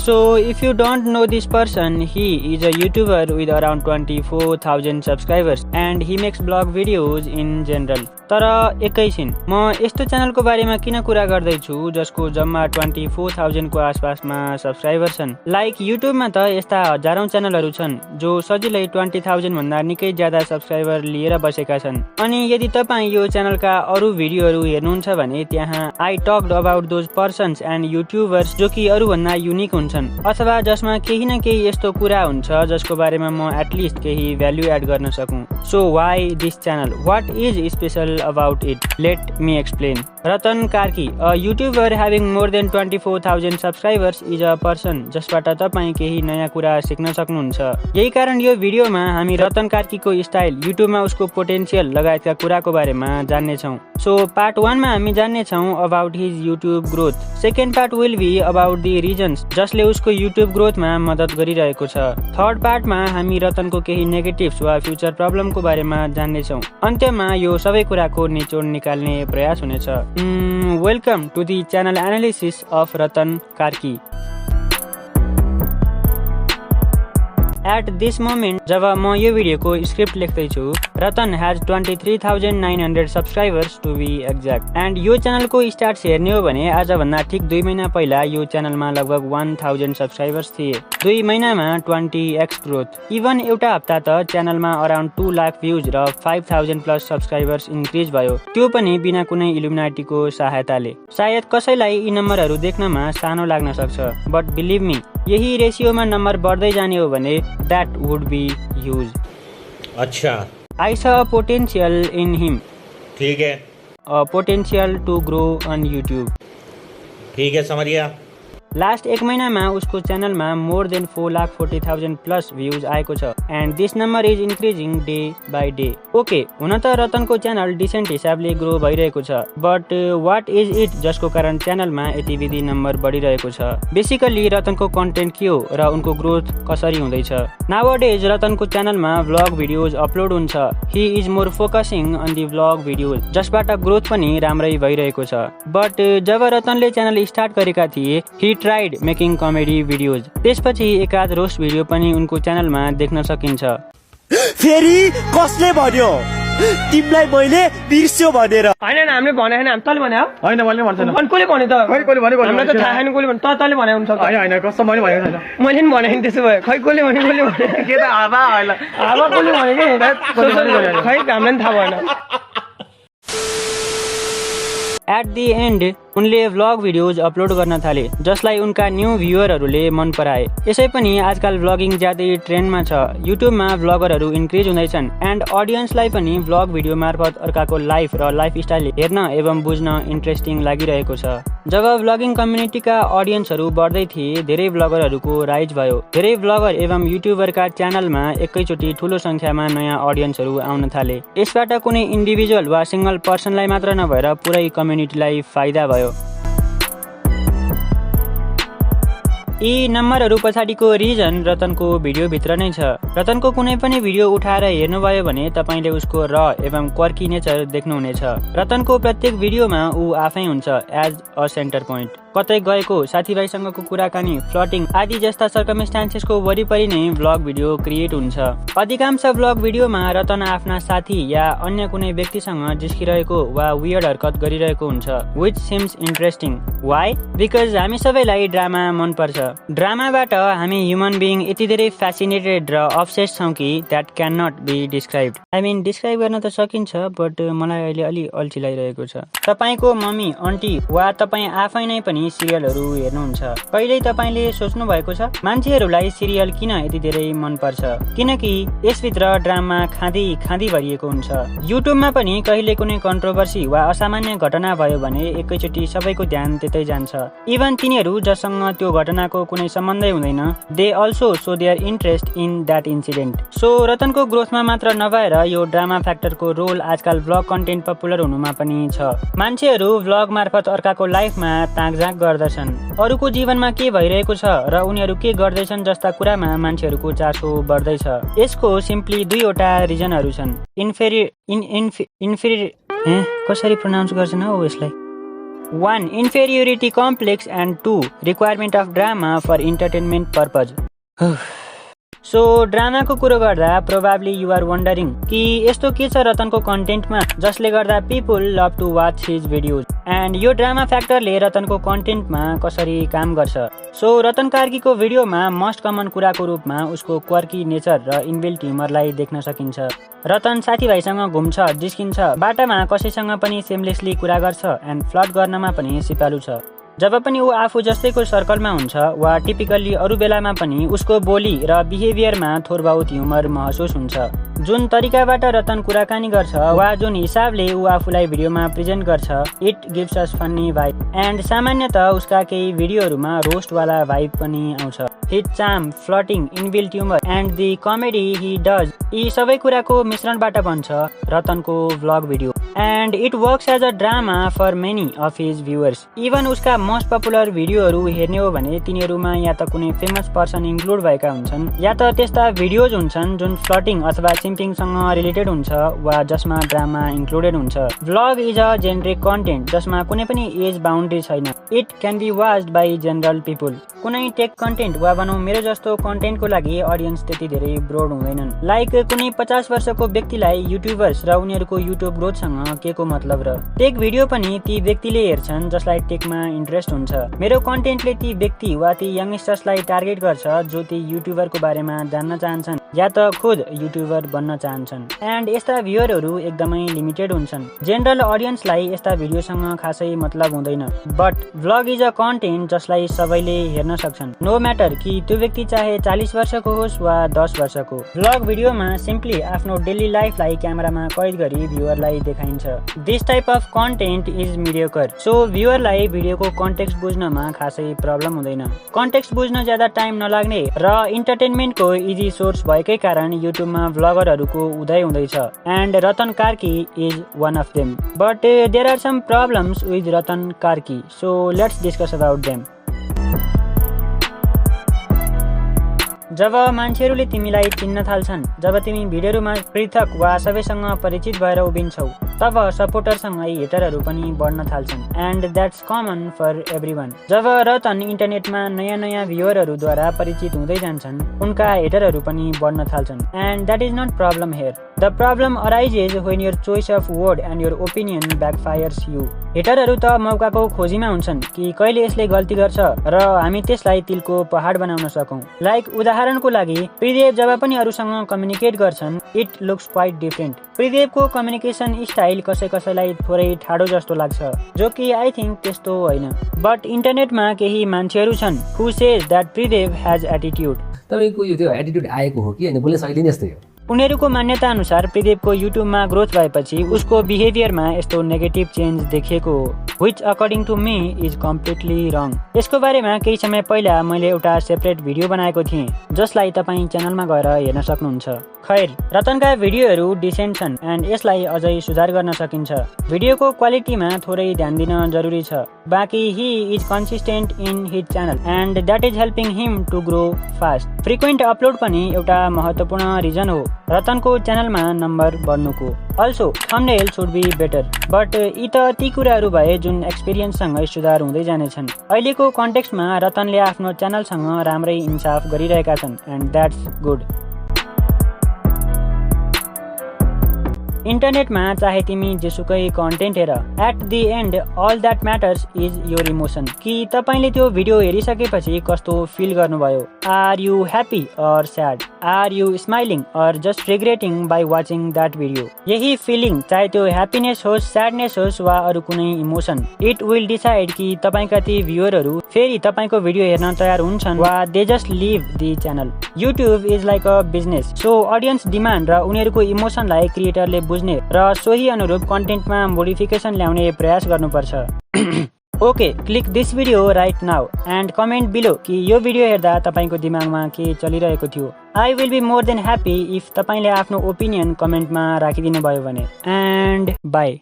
So if you don't know this person, he is a YouTuber with around 24,000 subscribers and he makes blog videos in general. तर एकैछिन म यस्तो च्यानलको बारेमा किन कुरा गर्दैछु जसको जम्मा 24,000 को आसपासमा सब्स्क्राइबर छन्। लाइक युट्युबमा त यस्ता हजारौं च्यानलहरू छन् जो सजिलै 20,000 भन्दा निकै ज्यादा सब्स्क्राइबर लिएर बसेका छन्। अनि यदि तपाईं यो च्यानलका अरू भिडियोहरू हेर्नुहुन्छ भने त्यहाँ I talked about those persons and YouTubers जो कि अरू भन्दा युनिक हुन्छन् अथवा जसमा केही न केही यस्तो कुरा हुन्छ जसको बारेमा म एटलिस्ट केही भ्यालु एड गर्न सकूं। So why this channel, what is special about it? Let me explain. Ratan Karki, a YouTuber having more than 24,000 subscribers, is a person जसबाट तपाईं केही नयाँ कुरा सिक्न सक्नुहुन्छ। यही कारण यो भिडियोमा हामी रतन कार्कीको स्टाइल, युट्युबमा उसको पोटेन्शियल लगायतका कुराको बारेमा जान्ने छौं। सो पार्ट 1 मा हामी जान्ने छौं about his YouTube growth. Second part will be about the reasons जसले उसको युट्युब ग्रोथमा मद्दत गरिरहेको छ। थर्ड पार्टमा हामी रतनको केही नेगेटिभ्स वा फ्युचर प्रब्लमको बारेमा जान्ने छौं। अन्त्यमा यो सबै कुराको निचोड निकाल्ने प्रयास हुनेछ। Welcome to the channel analysis of Ratan Karki. At this moment जब म यो भिडियोको स्क्रिप्ट लेख्दैछु Ratan has 23,900 subscribers to be exact and यो च्यानलको स्टार्ट्स हेर्ने हो भने आजभन्दा ठिक 2 महिना पहिला यो च्यानलमा लगभग 1000 सब्स्क्राइबर्स थिए। 2 महिनामा 20x ग्रोथ। इभन एउटा हप्ता त च्यानलमा अराउन्ड 2 लाख भ्युज र 5,000 प्लस सब्स्क्राइबर्स इन्क्रिज भयो, त्यो पनि बिना कुनै इल्युमिनाटीको सहायताले। सायद कसैलाई यी नम्बरहरू देख्नमा सानो लाग्न सक्छ, बट बिलिभ मी यही रेसियोमा नम्बर बढ्दै जाने हो भने that would be huge. अच्छा। I saw a potential in him. ठीक है। A potential to grow on YouTube. ठीक है, समझ गया। लास्ट 1 महिनामा उसको च्यानलमा मोर देन 4,40,000 प्लस भ्युज आएको छ and this number is increasing day by day. Okay, हुन त रतनको च्यानल डिसेन्ट हिसाबले ग्रो भइरहेको छ, बट वाट इज इट जसको कारण च्यानलमा यति विधि नम्बर बढिरहेको छ? बेसिकली रतनको कन्टेन्ट के हो र उनको ग्रोथ कसरी हुँदैछ? नाउअडेज रतनको च्यानलमा भ्लग भिडियोज अपलोड हुन्छ। He is more focusing on the vlog videos जसबाट ग्रोथ पनि राम्रै भइरहेको छ। बट जब रतनले च्यानल स्टार्ट गरेका थिए he tried making comedy videos. त्यसपछि एकाध रोस्ट भिडियो पनि उनको च्यानलमा देख्न सकिन्छ। फेरि कसले भन्यो तिमीलाई मैले बिर्स्यो भनेर? हैन हामीले भने हैन, तले भने हो? हैन मैले भन्छ न। कोले भने त? कोले भनेको हामीलाई त थाहा छैन कोले भने। तले भने हुन्छ। हैन हैन कसम मैले भनेको छैन। मैले नि भने त्यसो भए खै कोले भने के त हावा हैन। हावा कोले भने के? खै हामीलाई नि थाहा भएन। एट दी एन्ड उनले भ्लग भिडियोज अपलोड गर्न थाले जसलाई उनका न्यू भ्युअरहरूले मन पराए। यसै पनि आजकल भ्लगिङ ज्यादै ट्रेन्डमा छ। युट्युबमा भ्लगरहरू इन्क्रिज हुँदैछन् एन्ड अडियन्सलाई पनि भ्लग भिडियो मार्फत अर्काको लाइफ र लाइफस्टाइल हेर्न एवं बुझ्न इन्ट्रेस्टिङ लागिरहेको छ। जब भ्लगिङ कम्युनिटीका अडियन्सहरू बढ्दै थिए धेरै भ्लगरहरूको राइज भयो। धेरै भ्लगर एवं युट्युबरका च्यानलमा एकैचोटि ठूलो संख्यामा नयाँ अडियन्सहरू आउन थाले। यसबाट कुनै इन्डिभिजुअल वा सिंगल पर्सनलाई मात्र नभएर पुरै कम्युनिटीलाई फाइदा भयो। यी नम्बरहरू पछाडिको रिजन रतनको भिडियो भित्र नै छ। रतनको कुनै पनि भिडियो उठाएर हेर्नुभयो भने तपाईले उसको र एवं क्वर्की नेचर देख्नुहुनेछ। रतनको प्रत्येक भिडियोमा ऊ आफै हुन्छ एज अ सेन्टर पोइन्ट। कतै गएको, साथीभाइसँगको कुराकानी, फ्लटिङ आदि जस्ता सर्कमस्टान्सेसको वरिपरि नै भ्लग भिडियो क्रिएट हुन्छ। अधिकांश भ्लग भिडियोमा रतन आफ्ना साथी या अन्य कुनै व्यक्तिसँग जिस्किरहेको वा वियर्ड हरकत गरिरहेको हुन्छ, which seems interesting. Why? Because हामी सबैलाई ड्रामा मन पर्छ। ड्रामाबाट हामी ह्युमन बिइङ यति धेरै फ्यासिनेटेड र अब्सेस्ड छौँ कि that can not be described. I mean describe गर्न त सकिन्छ, बट मलाई अहिले अलि अल्छी लागिरहेको छ। तपाईको मम्मी, आन्टी वा तपाईँ आफै नै पनि सिरियलहरू हेर्नुहुन्छ। कहिल्यै तपाईले सोच्नु भएको छ मान्छेहरूलाई सिरियल किन यति धेरै मन पर्छ? किनकि यसभित्र ड्रामा खाँदी भरिएको हुन्छ। युट्युबमा पनि कहिले कुनै कन्ट्रोभर्सी वा असामान्य घटना भयो भने एकैचोटि सबैको ध्यान त्यतै जान्छ। इभन तिनीहरू जससँग त्यो घटनाको कुनै सम्बन्धै हुँदैन, they also show their interest in that incident. So रतनको ग्रोथमा मात्र नभएर यो ड्रामा फ्याक्टरको रोल आजकल भ्लग कन्टेन्ट पपुलर हुनुमा पनि छ। मान्छेहरू भ्लग मार्फत अर्काको लाइफमा ताकझाक गर्दछन्, अरूको जीवनमा के भइरहेको छ र उनीहरू के गर्दैछन् जस्ता कुरामा मान्छेहरूको चासो बढ्दैछ। यसको सिम्पली 2वटा रिजनहरू छन्। कसरी प्रोनाउन्स गर्छन् हौ यसलाई? 1. Inferiority complex and 2. Requirement of drama for entertainment purpose. So ड्रामाको कुरो गर्दा प्रोबाब्ली यु आर वन्डरिङ कि यस्तो के छ रतनको कन्टेन्टमा जसले गर्दा people love to watch his videos and यो ड्रामा फ्याक्टरले रतनको कन्टेन्टमा कसरी काम गर्छ। सो रतन कार्कीको भिडियोमा मोस्ट कमन कुराको रूपमा उसको क्वर्की नेचर र इनबिल्ट ह्युमरलाई देख्न सकिन्छ। रतन साथीभाइसँग घुम्छ, जिस्किन्छ, बाटामा कसैसँग पनि सेमलेसली कुरा गर्छ एन्ड फ्लर्ट गर्नमा पनि सिपालु छ। जब पनि ऊ आफू जस्तैको सर्कलमा हुन्छ वा टिपिकल्ली अरू बेलामा पनि उसको बोली र बिहेभियरमा थोरबाउत ह्युमर महसुस हुन्छ। जुन तरिकाबाट रतन कुराकानी गर्छ वा जुन हिसाबले ऊ आफूलाई भिडियोमा प्रेजेन्ट गर्छ it gives us funny vibe and सामान्यतः उसका केही भिडियोहरूमा रोस्टवाला भाइब पनि आउँछ। His charm, flirting, inbuilt humour and the comedy he does यी सबै कुराको मिश्रणबाट बन्छ रतनको vlog video and it works as a drama for many of his viewers. Even उसका मोस्ट पपुलर भिडियोहरू हेर्ने हो भने तिनीहरूमा या त कुनै फेमस पर्सन इन्क्लुड भएका हुन्छन् या त त्यस्ता भिडियोज हुन्छन् जुन फ्लटिङ अथवा सिम्पिङसँग रिलेटेड हुन्छ वा जसमा ड्रामा इन्क्लुडेड हुन्छ। Vlog is a generic content जसमा कुनै पनि एज बााउन्ड्री छैन। It can be watched by general people. कुनै टेक कन्टेन्ट वा भनौँ मेरो जस्तो कन्टेन्टको लागि अडियन्स त्यति धेरै ब्रोड हुँदैनन्। लाइक कुनै 50 वर्षको व्यक्तिलाई युट्युबर्स र उनीहरूको युट्युब ग्रोथसँग के को मतलब र टेक भिडियो पनि ती व्यक्तिले हेर्छन् जसलाई टेकमा इन्ट्रेस्ट हुन्छ। मेरो कन्टेन्टले ती व्यक्ति वा ती यंगस्टर्सलाई टार्गेट गर्छ जो ती युट्युबरको बारेमा जान्न चाहन्छन् या त खुद युट्युबर बन्न चाहन्छन् एन्ड यस्ता भ्युअरहरू एकदमै लिमिटेड हुन्छन्। जेनरल अडियन्सलाई यस्ता भिडियोसँग खासै मतलब हुँदैन। But vlog is a content जसलाई सबैले हेर्न सक्छन् नो म्याटर कि त्यो व्यक्ति चाहे 40 वर्षको होस् वा 10 वर्षको। भ्लग भिडियोमा सिम्पली आफ्नो डेली लाइफलाई क्यामेरामा कैद गरी भ्युअरलाई देखाइन्छ। This type of content is mediocre. So भ्युअरलाई भिडियोको कन्टेक्स्ट बुझ्नमा खासै प्रब्लम हुँदैन। कन्टेक्स्ट बुझ्न ज्यादा टाइम नलाग्ने र इन्टरटेनमेन्टको इजी सोर्स भएकै कारण युट्युबमा भ्लगरहरूको उदय हुँदैछ and Ratan Karki is one of them. But there are some problems with Ratan Karki so let's discuss about them. जब मान्छेहरूले तिमीलाई चिन्न थाल्छन्, जब तिमी भिडियोमा पृथक वा सबैसँग परिचित भएर उभिन्छौ, तब सपोर्टरसँगै हेटरहरू पनि बढ्न थाल्छन् and that's common for everyone. जब रतन इन्टरनेटमा नयाँ नयाँ भ्युअरहरूद्वारा परिचित हुँदै जान्छन् उनका हेटरहरू पनि बढ्न थाल्छन् and that is not problem here. The problem arises when your choice of word and your opinion backfires you. हेटरहरू त मौकाको खोजीमा हुन्छन् कि कहिले यसले गल्ती गर्छ र हामी त्यसलाई तिलको पहाड बनाउन सकौँ। लाइक उदाहरणको लागि त्रिदेव जब पनि अरूसँग कम्युनिकेट गर्छन् इट लुक्स क्वाइट डिफरेन्ट। त्रिदेवको कम्युनिकेसन स्टाइल कसै कसैलाई थोरै ठाडो जस्तो लाग्छ जो कि आई थिङ्क त्यस्तो होइन। बट इन्टरनेटमा केही मान्छेहरू छन् who says that Tridev has attitude. तपाईँको यो त्यो एटिट्युड आएको हो कि होइन बोल्ने शैली नै यस्तै हो। उनीहरूको मान्यता अनुसार त्रिदेवको युट्युबमा ग्रोथ भएपछि उसको बिहेभियरमा यस्तो नेगेटिभ चेन्ज देखिएको हो which according to me is completely wrong। यसको बारेमा केही समय पहिला मैले एउटा सेपरेट भिडियो बनाएको थिएँ जसलाई तपाईँ च्यानलमा गएर हेर्न सक्नुहुन्छ। खैर रतनका भिडियोहरू डिसेन्ट छन् एन्ड यसलाई अझै सुधार गर्न सकिन्छ। भिडियोको क्वालिटीमा थोरै ध्यान दिन जरुरी छ। बाँकी he is consistent in his channel and that is helping him to grow fast. Frequent upload पनि एउटा महत्त्वपूर्ण रिजन हो रतनको च्यानलमा नम्बर बढ्नुको। Also thumbnail should be better. But यी त ती कुराहरू भए जुन एक्सपिरियन्ससँगै सुधार हुँदै जानेछन्। अहिलेको कन्टेक्स्टमा रतनले आफ्नो च्यानलसँग राम्रै इन्साफ गरिरहेका छन् एन्ड द्याट्स गुड। इन्टरनेटमा चाहे तिमी जेसुकै कन्टेन्ट हेर at the end all that matters is your emotion. कि तपाईँले त्यो भिडियो हेरिसकेपछि कस्तो फिल गर्नुभयो। Are you happy or sad, are you smiling or just regretting by watching that video. यही फिलिङ चाहे त्यो ह्याप्पिनेस होस्, स्याडनेस होस् वा अरू कुनै इमोसन इट विल डिसाइड कि तपाईँका ती भ्युअरहरू फेरि तपाईँको भिडियो हेर्न तयार हुन्छन् वा they just leave the channel. YouTube is like a business. So audience demand र उनीहरूको इमोसनलाई क्रिएटरले बुझ्ने र सोही अनुरूप कन्टेन्टमा मोडिफिकेसन ल्याउने प्रयास गर्नुपर्छ। Okay click this video right now and comment below कि यो भिडियो हेर्दा तपाईँको दिमागमा के चलिरहेको थियो। I will be more than happy if तपाईँले आफ्नो ओपिनियन कमेन्टमा राखिदिनु भयो भने। And by.